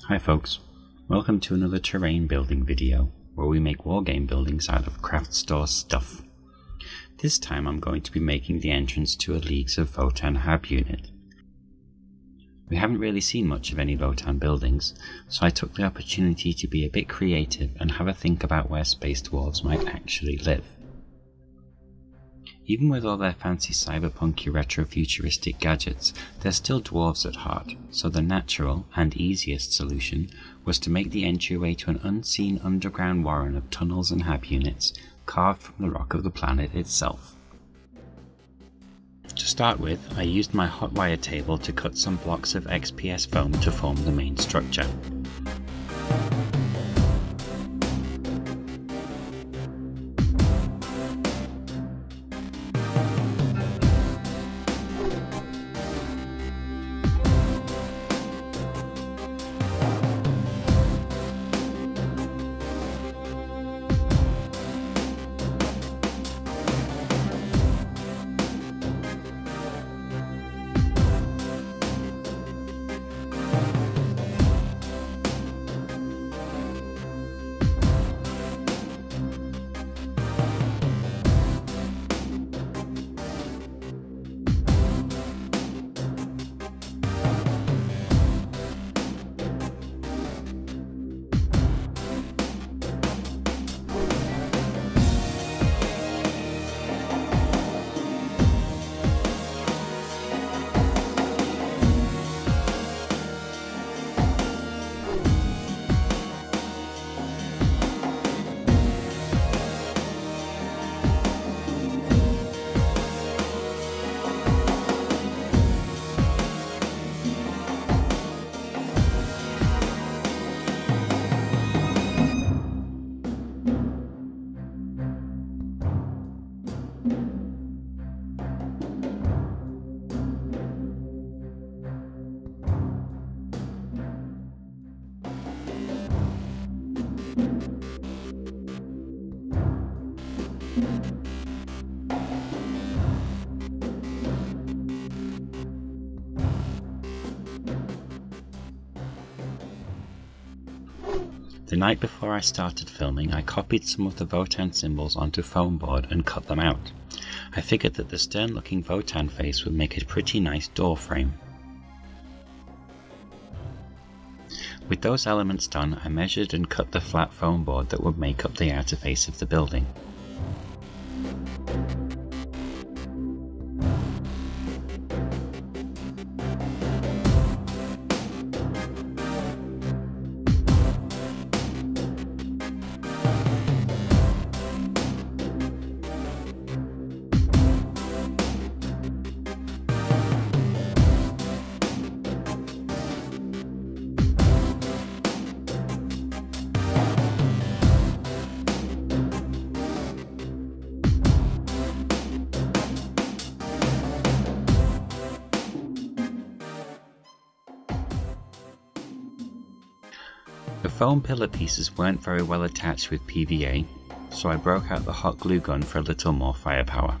Hi folks, welcome to another terrain building video where we make wargame buildings out of craft store stuff. This time I'm going to be making the entrance to a Leagues of Votann Hab unit. We haven't really seen much of any Votann buildings, so I took the opportunity to be a bit creative and have a think about where space dwarves might actually live. Even with all their fancy cyberpunky retro-futuristic gadgets, they're still dwarves at heart, so the natural and easiest solution was to make the entryway to an unseen underground warren of tunnels and hab units, carved from the rock of the planet itself. To start with, I used my hot wire table to cut some blocks of XPS foam to form the main structure. The night before I started filming, I copied some of the Votann symbols onto foam board and cut them out. I figured that the stern looking Votann face would make a pretty nice door frame. With those elements done, I measured and cut the flat foam board that would make up the outer face of the building. The foam pillar pieces weren't very well attached with PVA, so I broke out the hot glue gun for a little more firepower.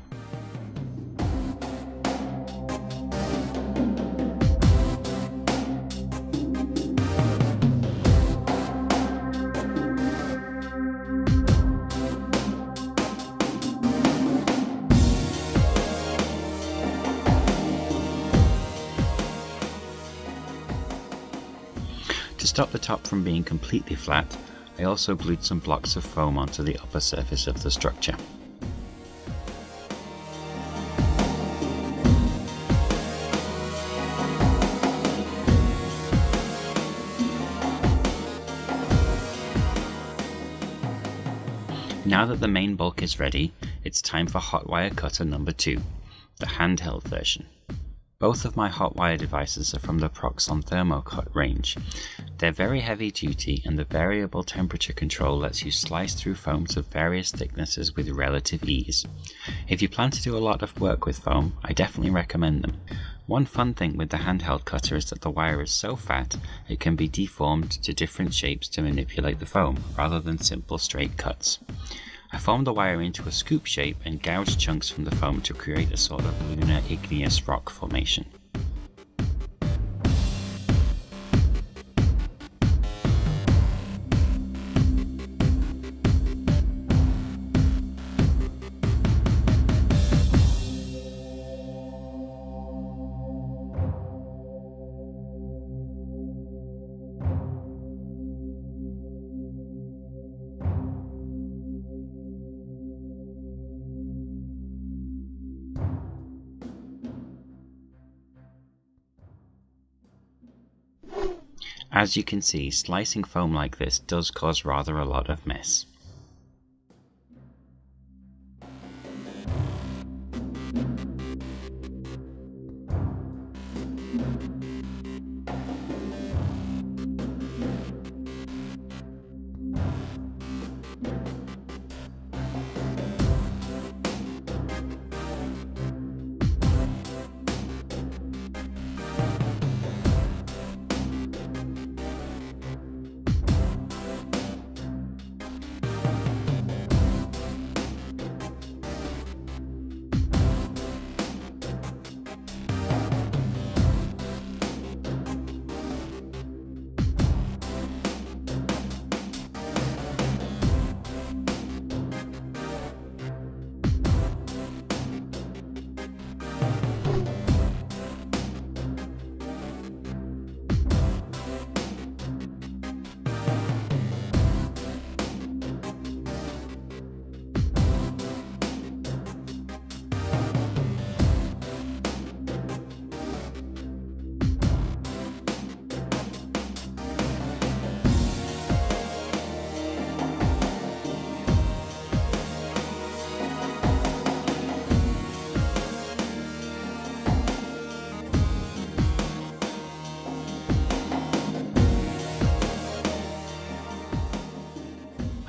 To stop the top from being completely flat, I also glued some blocks of foam onto the upper surface of the structure. Now that the main bulk is ready, it's time for hot wire cutter number 2, the handheld version. Both of my hot wire devices are from the Proxon Thermocut range. They're very heavy duty, and the variable temperature control lets you slice through foams of various thicknesses with relative ease. If you plan to do a lot of work with foam, I definitely recommend them. One fun thing with the handheld cutter is that the wire is so fat it can be deformed to different shapes to manipulate the foam, rather than simple straight cuts. I formed the wire into a scoop shape and gouged chunks from the foam to create a sort of lunar igneous rock formation. As you can see, slicing foam like this does cause rather a lot of mess.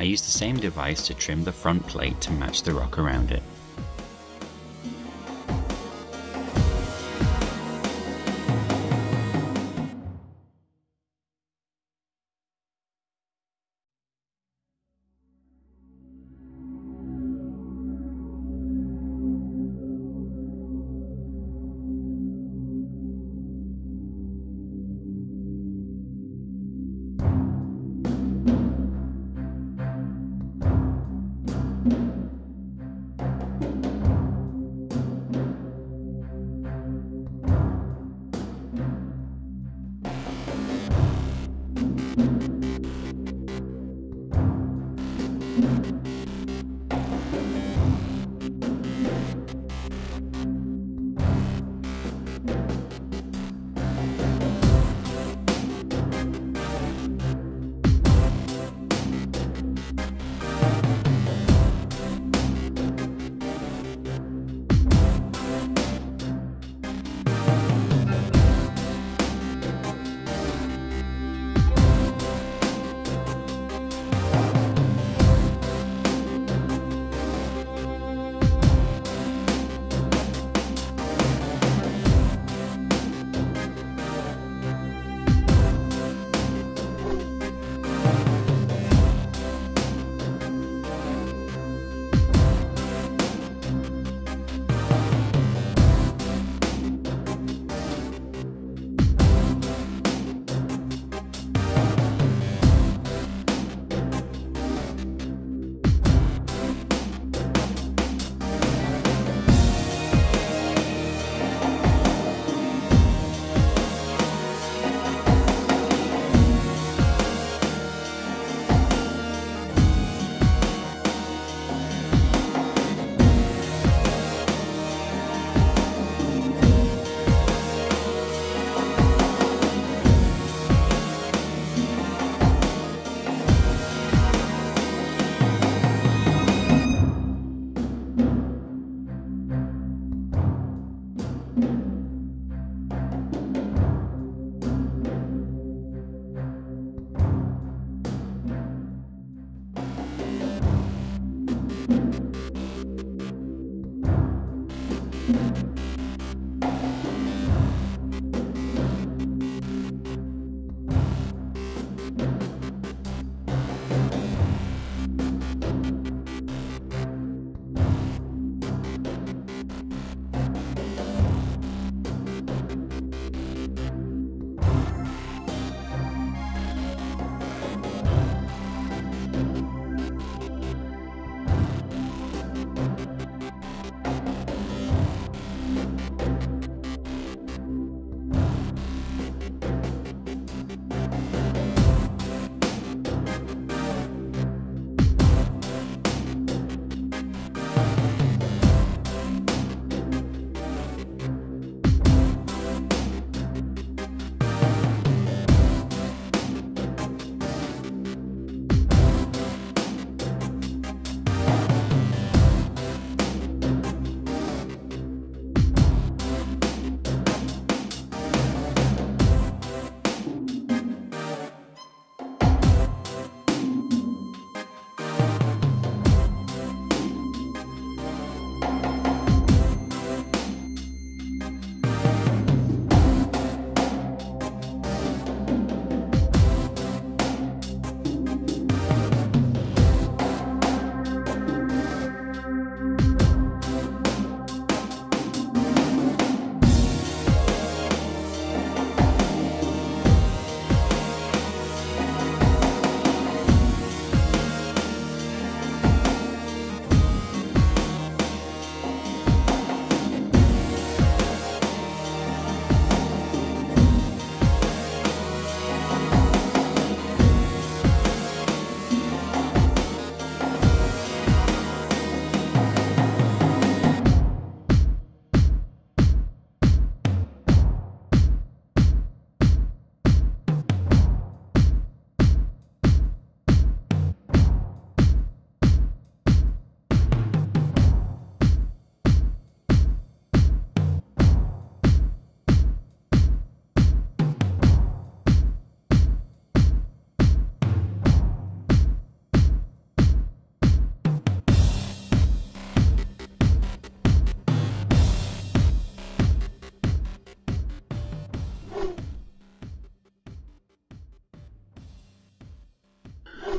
I used the same device to trim the front plate to match the rock around it.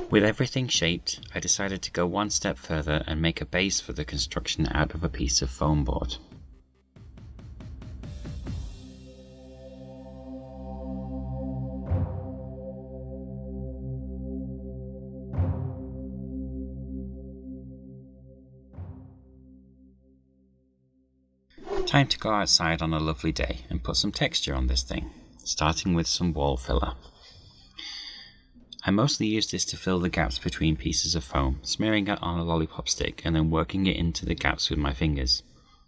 With everything shaped, I decided to go one step further and make a base for the construction out of a piece of foam board. Time to go outside on a lovely day and put some texture on this thing, starting with some wall filler. I mostly use this to fill the gaps between pieces of foam, smearing it on a lollipop stick and then working it into the gaps with my fingers.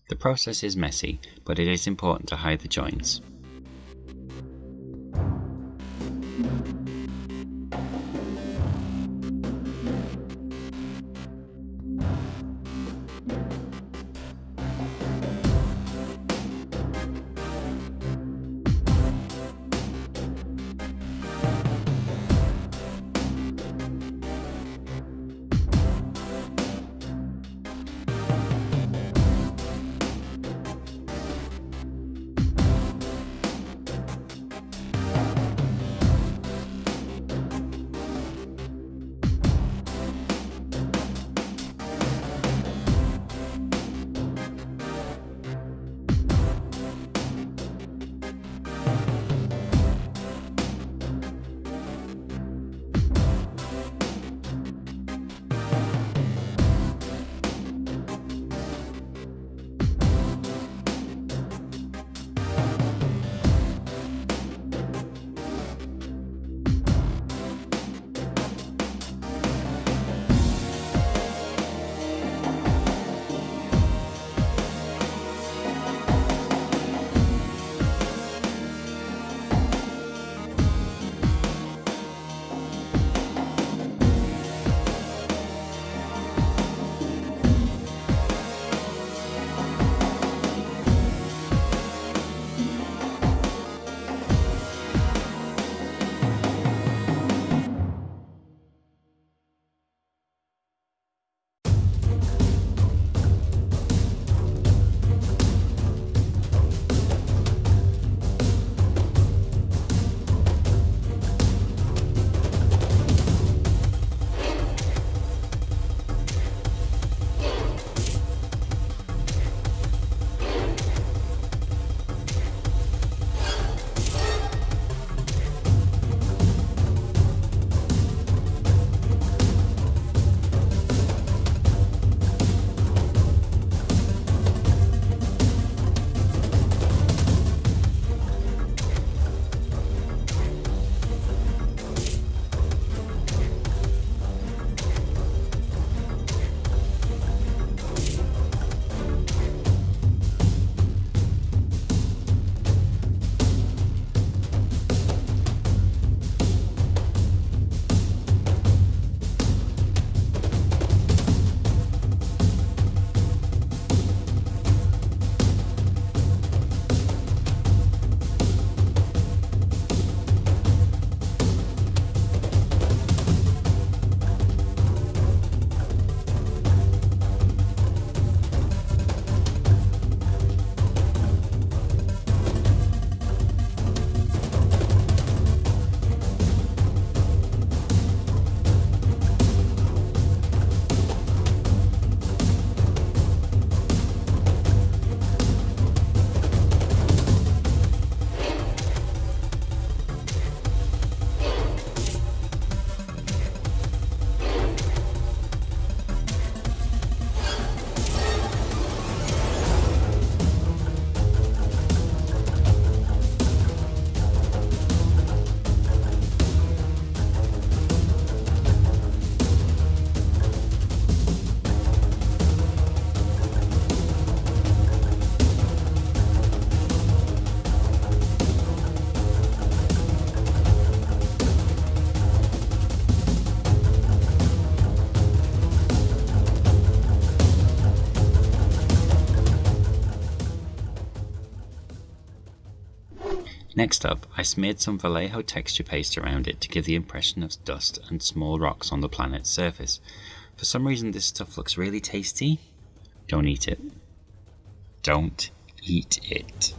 The process is messy, but it is important to hide the joints. Next up, I smeared some Vallejo texture paste around it to give the impression of dust and small rocks on the planet's surface. For some reason this stuff looks really tasty. Don't eat it. Don't eat it.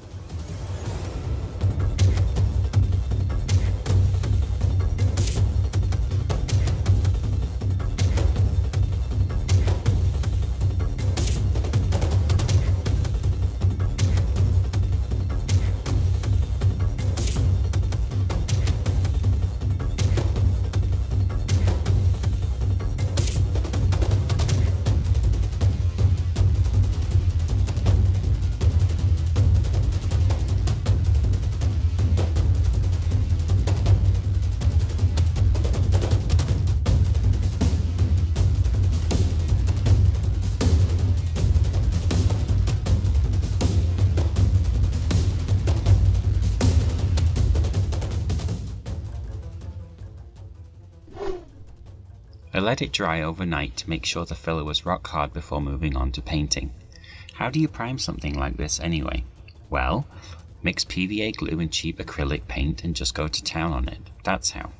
I let it dry overnight to make sure the filler was rock hard before moving on to painting. How do you prime something like this anyway? Well, mix PVA glue and cheap acrylic paint and just go to town on it. That's how.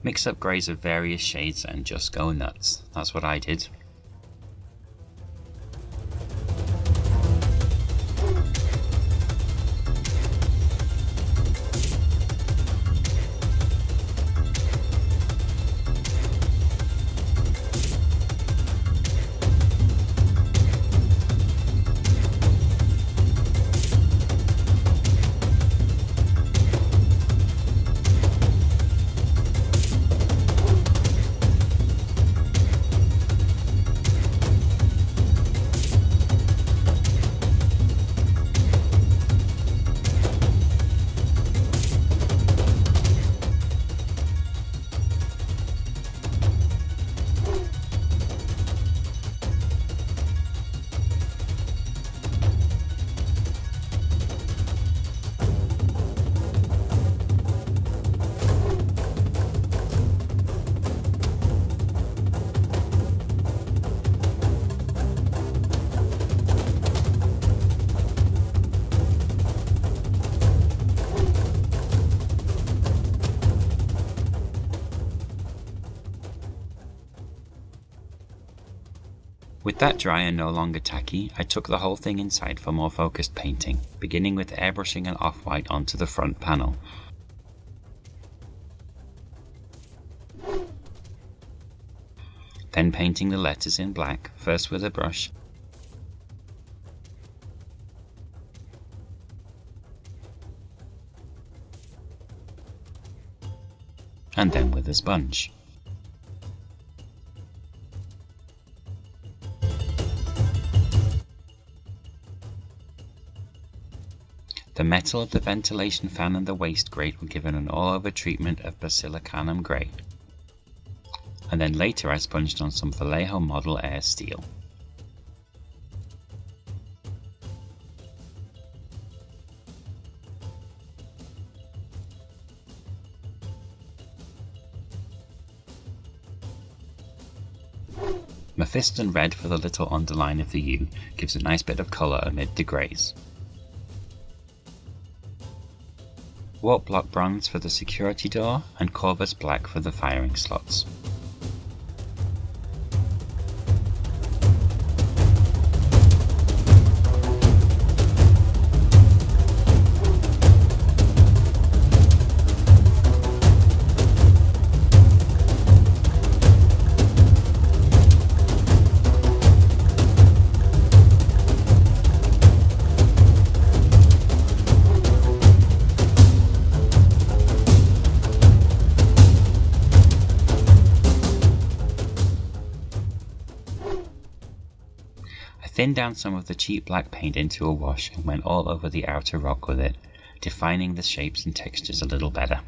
Mix up greys of various shades and just go nuts. That's what I did. With that dry and no longer tacky, I took the whole thing inside for more focused painting, beginning with airbrushing an off-white onto the front panel. Then painting the letters in black, first with a brush, and then with a sponge. The metal of the ventilation fan and the waste grate were given an all-over treatment of basilicanum grey, and then later I sponged on some Vallejo Model Air steel. Mephiston red for the little underline of the U gives a nice bit of colour amid the greys. Warp block bronze for the security door, and Corvus black for the firing slots. Thinned down some of the cheap black paint into a wash and went all over the outer rock with it, defining the shapes and textures a little better.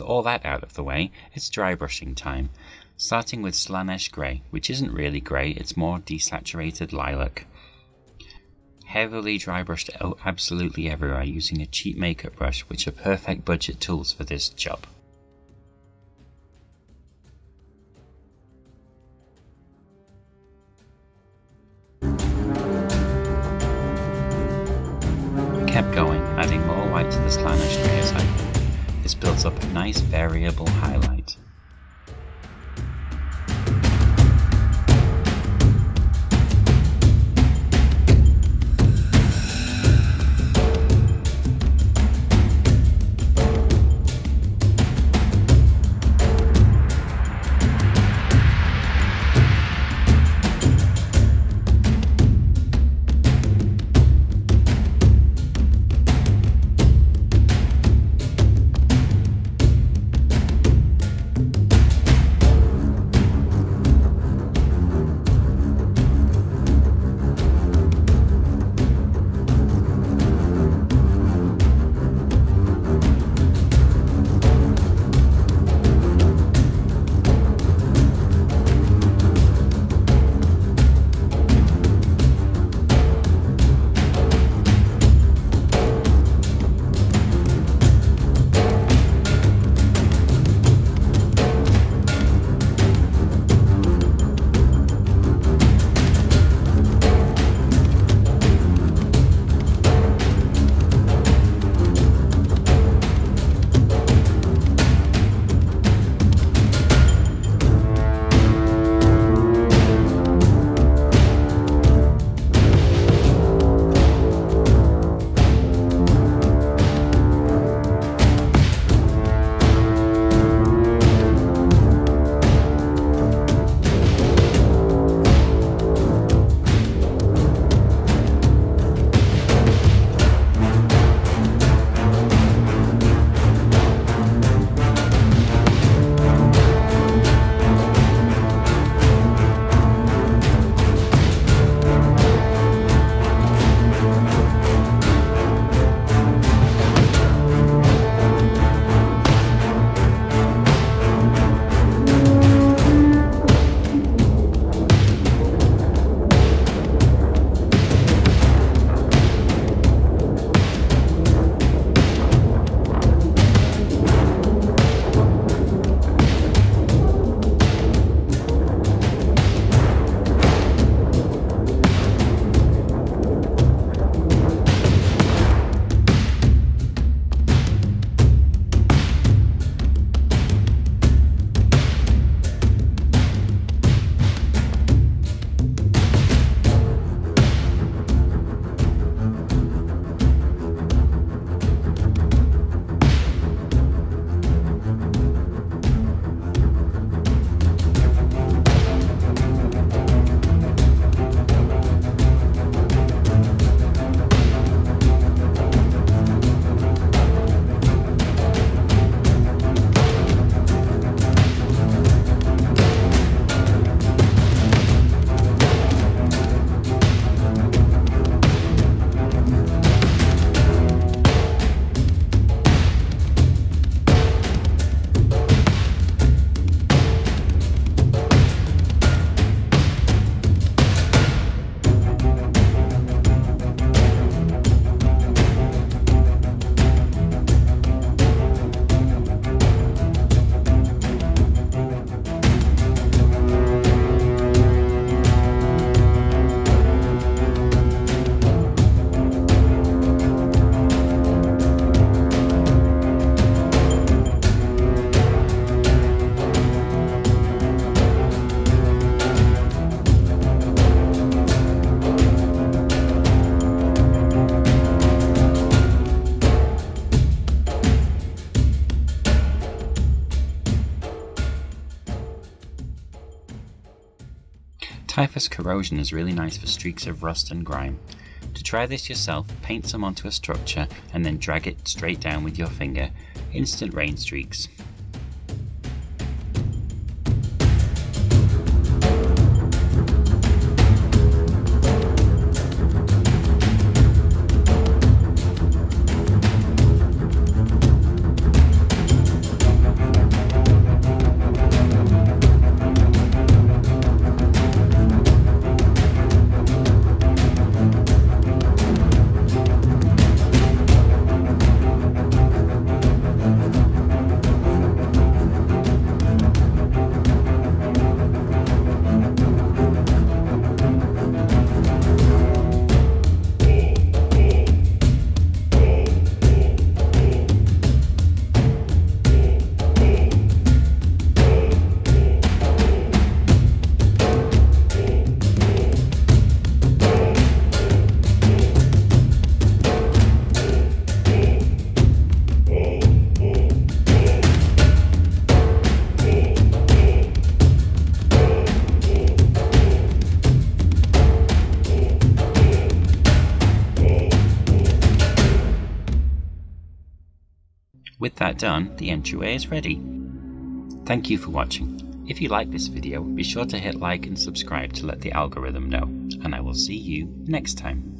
all that out of the way, it's dry brushing time. Starting with Slanesh Grey, which isn't really grey, it's more desaturated lilac. Heavily dry brushed absolutely everywhere using a cheap makeup brush, which are perfect budget tools for this job. Kept going, adding more white to the Slanesh Grey as I went. This builds up a nice variable highlight. Typhus corrosion is really nice for streaks of rust and grime. To try this yourself, paint some onto a structure and then drag it straight down with your finger. Instant rain streaks. With that done, the entryway is ready. Thank you for watching. If you like this video, be sure to hit like and subscribe to let the algorithm know, and I will see you next time.